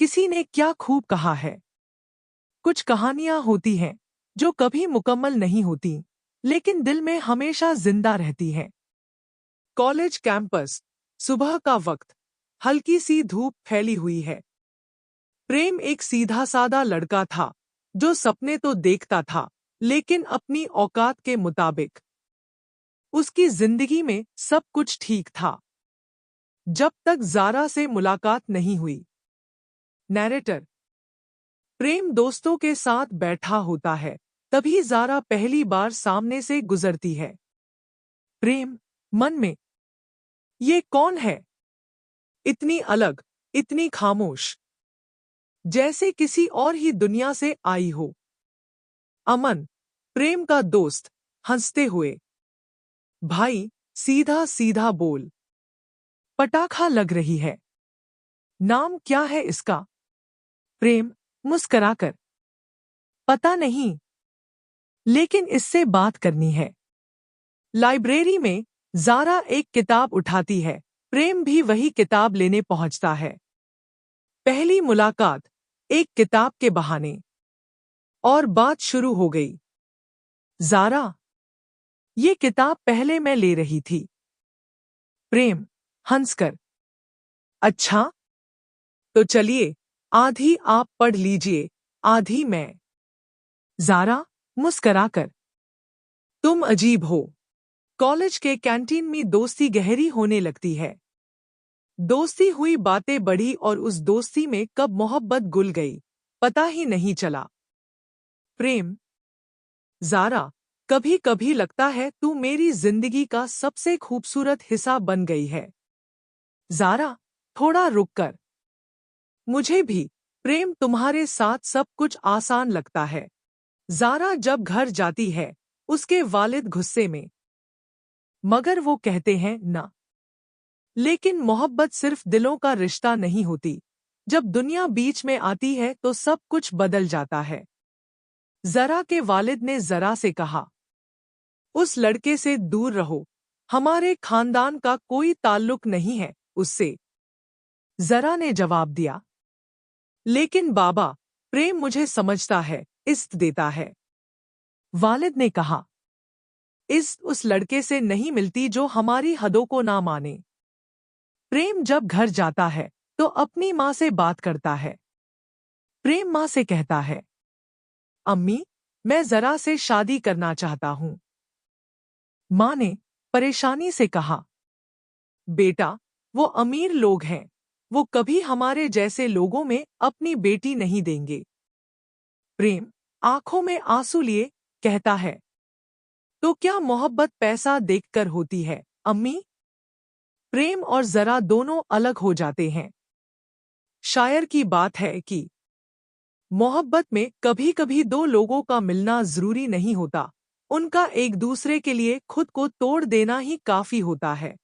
किसी ने क्या खूब कहा है। कुछ कहानियां होती हैं जो कभी मुकम्मल नहीं होती, लेकिन दिल में हमेशा जिंदा रहती हैं। कॉलेज कैंपस, सुबह का वक्त, हल्की सी धूप फैली हुई है। प्रेम एक सीधा सादा लड़का था जो सपने तो देखता था, लेकिन अपनी औकात के मुताबिक। उसकी जिंदगी में सब कुछ ठीक था जब तक ज़ारा से मुलाकात नहीं हुई। नैरेटर। प्रेम दोस्तों के साथ बैठा होता है, तभी ज़ारा पहली बार सामने से गुजरती है। प्रेम मन में, ये कौन है? इतनी अलग, इतनी खामोश, जैसे किसी और ही दुनिया से आई हो। अमन, प्रेम का दोस्त, हंसते हुए। भाई, सीधा सीधा बोल, पटाखा लग रही है। नाम क्या है इसका? प्रेम मुस्कराकर, पता नहीं, लेकिन इससे बात करनी है। लाइब्रेरी में ज़ारा एक किताब उठाती है, प्रेम भी वही किताब लेने पहुंचता है। पहली मुलाकात, एक किताब के बहाने, और बात शुरू हो गई। ज़ारा, ये किताब पहले मैं ले रही थी। प्रेम हंसकर, अच्छा, तो चलिए, आधी आप पढ़ लीजिए, आधी मैं। ज़ारा मुस्कराकर, तुम अजीब हो। कॉलेज के कैंटीन में दोस्ती गहरी होने लगती है। दोस्ती हुई, बातें बढ़ी और उस दोस्ती में कब मोहब्बत घुल गई, पता ही नहीं चला। प्रेम, ज़ारा, कभी कभी लगता है तू मेरी जिंदगी का सबसे खूबसूरत हिस्सा बन गई है। ज़ारा थोड़ा रुककर, मुझे भी। प्रेम, तुम्हारे साथ सब कुछ आसान लगता है। ज़ारा जब घर जाती है, उसके वालिद गुस्से में, मगर वो कहते हैं ना। लेकिन मोहब्बत सिर्फ दिलों का रिश्ता नहीं होती। जब दुनिया बीच में आती है तो सब कुछ बदल जाता है। ज़रा के वालिद ने ज़रा से कहा, उस लड़के से दूर रहो, हमारे खानदान का कोई ताल्लुक नहीं है उससे। ज़रा ने जवाब दिया, लेकिन बाबा, प्रेम मुझे समझता है, इज्जत देता है। वालिद ने कहा, इज्जत उस लड़के से नहीं मिलती जो हमारी हदों को ना माने। प्रेम जब घर जाता है तो अपनी माँ से बात करता है। प्रेम माँ से कहता है, अम्मी, मैं ज़रा से शादी करना चाहता हूँ। माँ ने परेशानी से कहा, बेटा, वो अमीर लोग हैं, वो कभी हमारे जैसे लोगों में अपनी बेटी नहीं देंगे। प्रेम आंखों में आंसू लिए कहता है, तो क्या मोहब्बत पैसा देखकर होती है अम्मी? प्रेम और ज़रा दोनों अलग हो जाते हैं। शायर की बात है कि मोहब्बत में कभी कभी दो लोगों का मिलना जरूरी नहीं होता, उनका एक दूसरे के लिए खुद को तोड़ देना ही काफी होता है।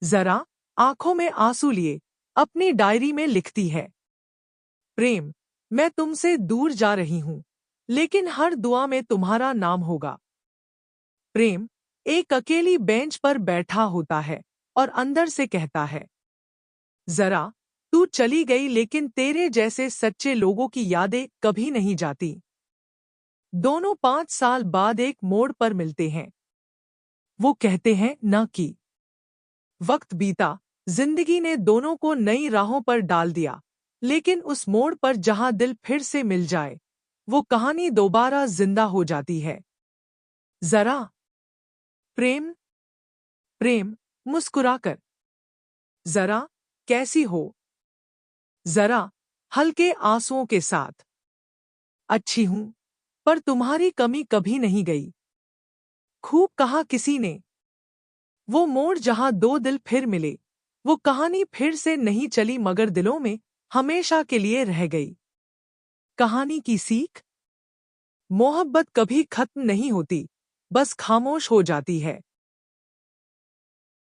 ज़रा आंखों में आंसू लिए अपनी डायरी में लिखती है, प्रेम, मैं तुमसे दूर जा रही हूँ, लेकिन हर दुआ में तुम्हारा नाम होगा। प्रेम एक अकेली बेंच पर बैठा होता है और अंदर से कहता है, ज़रा, तू चली गई लेकिन तेरे जैसे सच्चे लोगों की यादें कभी नहीं जाती। दोनों 5 साल बाद एक मोड़ पर मिलते हैं। वो कहते हैं न कि वक्त बीता, जिंदगी ने दोनों को नई राहों पर डाल दिया, लेकिन उस मोड़ पर जहां दिल फिर से मिल जाए, वो कहानी दोबारा जिंदा हो जाती है। ज़रा, प्रेम, प्रेम मुस्कुराकर, ज़रा, कैसी हो? ज़रा हल्के आंसुओं के साथ, अच्छी हूं, पर तुम्हारी कमी कभी नहीं गई। खूब कहा किसी ने। वो मोड़ जहां दो दिल फिर मिले, वो कहानी फिर से नहीं चली मगर दिलों में हमेशा के लिए रह गई। कहानी की सीख, मोहब्बत कभी खत्म नहीं होती, बस खामोश हो जाती है।